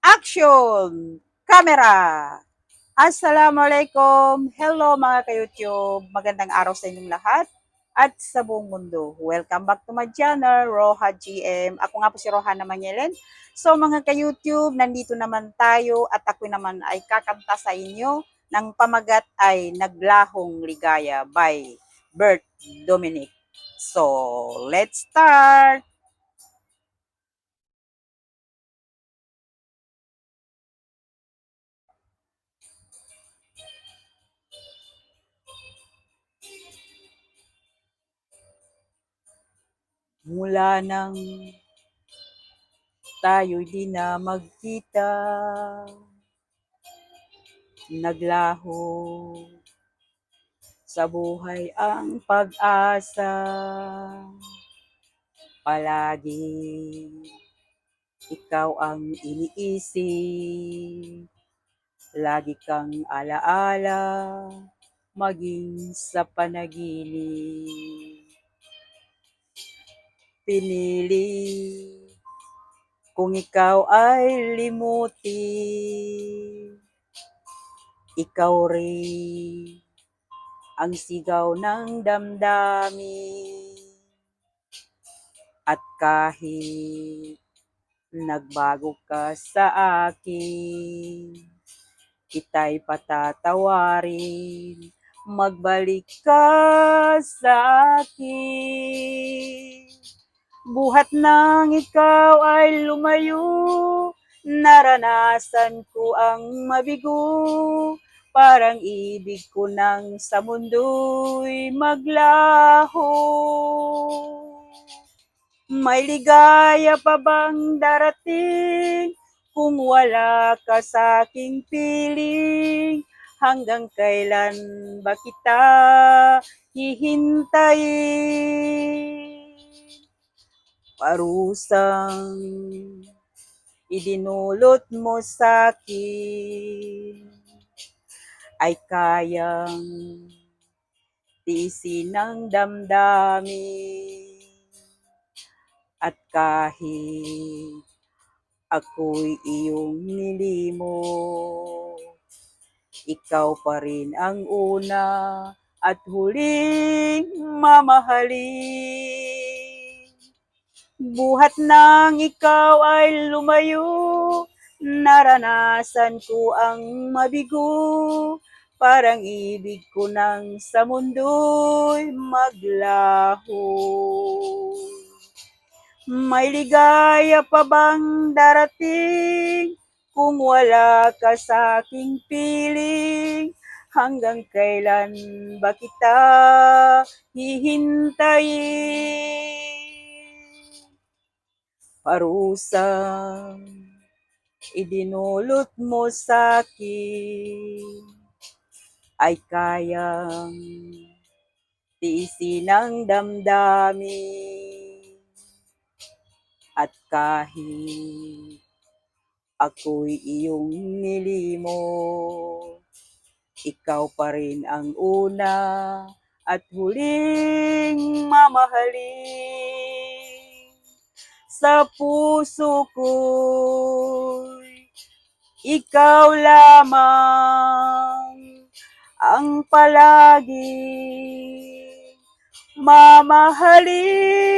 Action! Camera! Assalamualaikum! Hello mga ka-YouTube! Magandang araw sa inyong lahat at sa buong mundo. Welcome back to my channel, Roha GM. Ako nga po si Roha Manyelen. So mga ka-YouTube, nandito naman tayo at ako naman ay kakanta sa inyo ng pamagat ay Naglahong Ligaya by Bert Dominic. So, let's start! Mula nang tayo'y di na magkita, naglaho sa buhay ang pag-asa. Palagi ikaw ang iniisip, lagi kang alaala, maging sa panaginip. Pinili kung ikaw ay limutin, ikaw rin ang sigaw ng damdamin. At kahit nagbago ka sa akin, kita'y patatawarin, magbalik ka sa akin. Buhat nang ikaw ay lumayo, naranasan ko ang mabigo, parang ibig ko nang sa mundo'y maglaho. May ligaya pa bang darating kung wala ka sa aking piling? Hanggang kailan ba kita hihintayin? Parusang idinulot mo sa'kin ay kayang tiisin ng damdamin. At kahit ako'y iyong nilimo, ikaw pa rin ang una at huling mamahalin. Buhat nang ikaw ay lumayo, naranasan ko ang mabigo, parang ibig ko nang sa mundo'y maglaho. May ligaya pa bang darating kung wala ka sa aking piling? Hanggang kailan ba kita hihintayin? Parusang idinulot mo sa'kin ay kayang tiisin ng damdamin. At kahit ako'y iyong nilimo, ikaw pa rin ang una at huling mamahalin. Sa puso ko'y ikaw lamang ang palagi mamahalin.